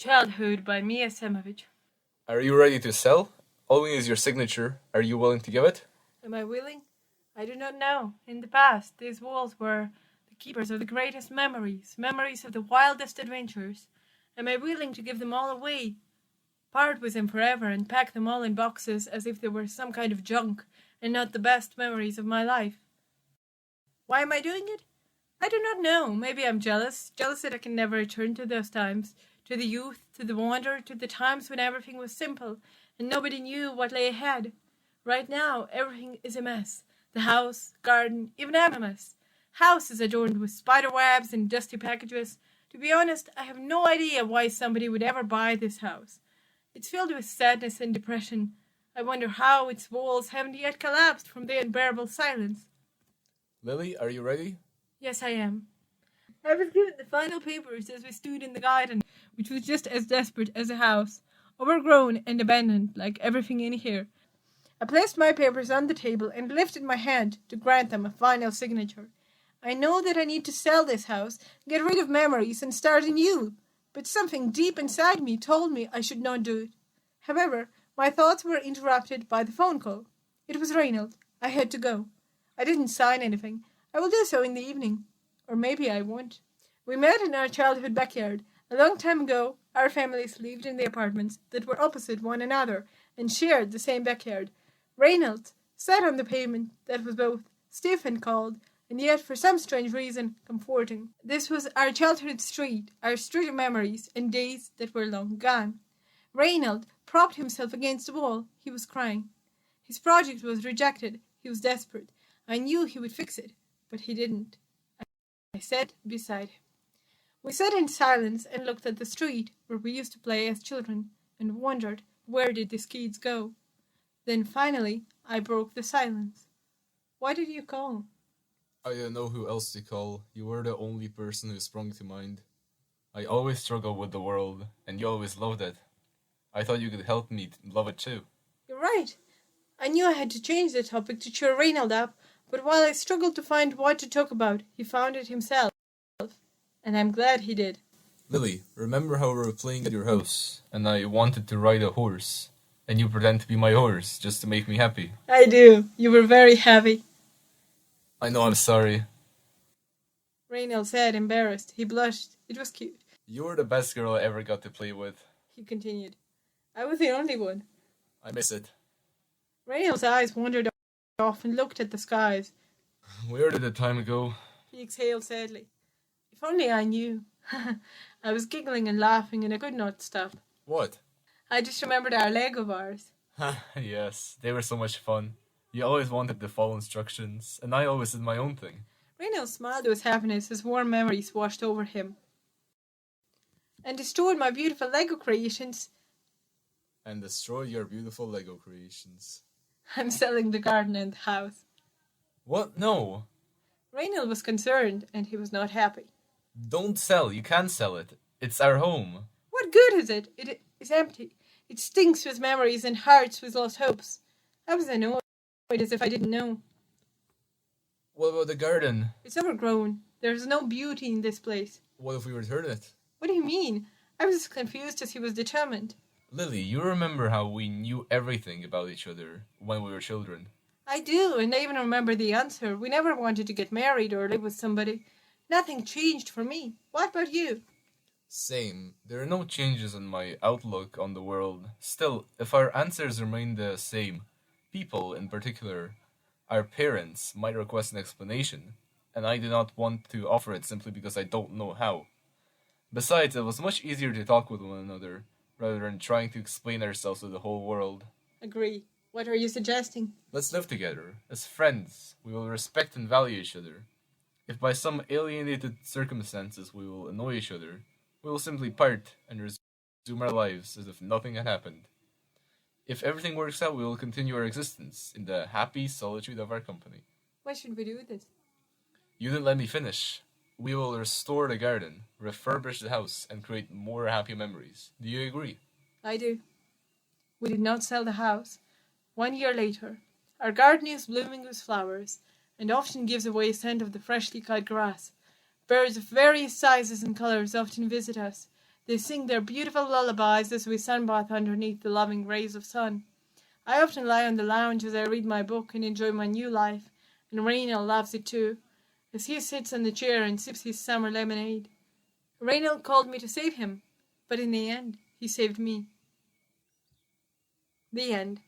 Childhood by Mia Semovich. Are you ready to sell? All we need is your signature. Are you willing to give it? Am I willing? I do not know. In the past, these walls were the keepers of the greatest memories, memories of the wildest adventures. Am I willing to give them all away? Part with them forever and pack them all in boxes as if they were some kind of junk and not the best memories of my life? Why am I doing it? I do not know. Maybe I'm jealous that I can never return to those times, to the youth, to the wonder, to the times when everything was simple and nobody knew what lay ahead. Right now, everything is a mess. The house, garden, even I'm a mess. House is adorned with spider webs and dusty packages. To be honest, I have no idea why somebody would ever buy this house. It's filled with sadness and depression. I wonder how its walls haven't yet collapsed from the unbearable silence. Lily, are you ready? Yes, I am. I was given the final papers as we stood in the garden, which was just as desperate as a house, overgrown and abandoned like everything in here. I placed my papers on the table and lifted my hand to grant them a final signature. I know that I need to sell this house, get rid of memories, and start anew, but something deep inside me told me I should not do it. However, my thoughts were interrupted by the phone call. It was Reynolds. I had to go. I didn't sign anything. I will do so in the evening. Or maybe I won't. We met in our childhood backyard. A long time ago, our families lived in the apartments that were opposite one another and shared the same backyard. Reynolds sat on the pavement that was both stiff and cold, and yet for some strange reason comforting. This was our childhood street, our street of memories and days that were long gone. Reynolds propped himself against the wall. He was crying. His project was rejected. He was desperate. I knew he would fix it, but he didn't. I sat beside him. We sat in silence and looked at the street where we used to play as children and wondered where did these kids go. Then finally I broke the silence. Why did you call? I don't know who else to call. You were the only person who sprung to mind. I always struggle with the world, and you always loved it. I thought you could help me love it too. You're right. I knew I had to change the topic to cheer Reynald up, but while I struggled to find what to talk about, he found it himself. And I'm glad he did. Lily, remember how we were playing at your house, and I wanted to ride a horse, and you pretend to be my horse just to make me happy? I do. You were very happy. I know, I'm sorry. Reynald said, embarrassed. He blushed. It was cute. You were the best girl I ever got to play with. He continued. I was the only one. I miss it. Reynald's eyes wandered off and looked at the skies. Where did the time go? He exhaled sadly. If only I knew. I was giggling and laughing and I could not stop. What? I just remembered our Lego bars. Yes, they were so much fun. You always wanted to follow instructions, and I always did my own thing. Reynald smiled with happiness as warm memories washed over him. And destroyed my beautiful Lego creations. And destroyed your beautiful Lego creations. I'm selling the garden and the house. What? No. Reynald was concerned, and he was not happy. Don't sell. You can't sell it. It's our home. What good is it? It is empty. It stinks with memories and hearts with lost hopes. I was annoyed as if I didn't know. What about the garden? It's overgrown. There's no beauty in this place. What if we return it? What do you mean? I was as confused as he was determined. Lily, you remember how we knew everything about each other when we were children? I do, and I even remember the answer. We never wanted to get married or live with somebody. Nothing changed for me. What about you? Same. There are no changes in my outlook on the world. Still, if our answers remain the same, people, in particular, our parents, might request an explanation, and I do not want to offer it simply because I don't know how. Besides, it was much easier to talk with one another, rather than trying to explain ourselves to the whole world. Agree. What are you suggesting? Let's live together. As friends, we will respect and value each other. If by some alienated circumstances we will annoy each other, we will simply part and resume our lives as if nothing had happened. If everything works out, we will continue our existence in the happy solitude of our company. Why should we do this? You didn't let me finish. We will restore the garden, refurbish the house, and create more happy memories. Do you agree? I do. We did not sell the house. 1 year later, our garden is blooming with flowers, and often gives away a scent of the freshly cut grass. Birds of various sizes and colors often visit us. They sing their beautiful lullabies as we sunbath underneath the loving rays of sun. I often lie on the lounge as I read my book and enjoy my new life, and Raynell loves it too, as he sits on the chair and sips his summer lemonade. Raynell called me to save him, but in the end, he saved me. The end.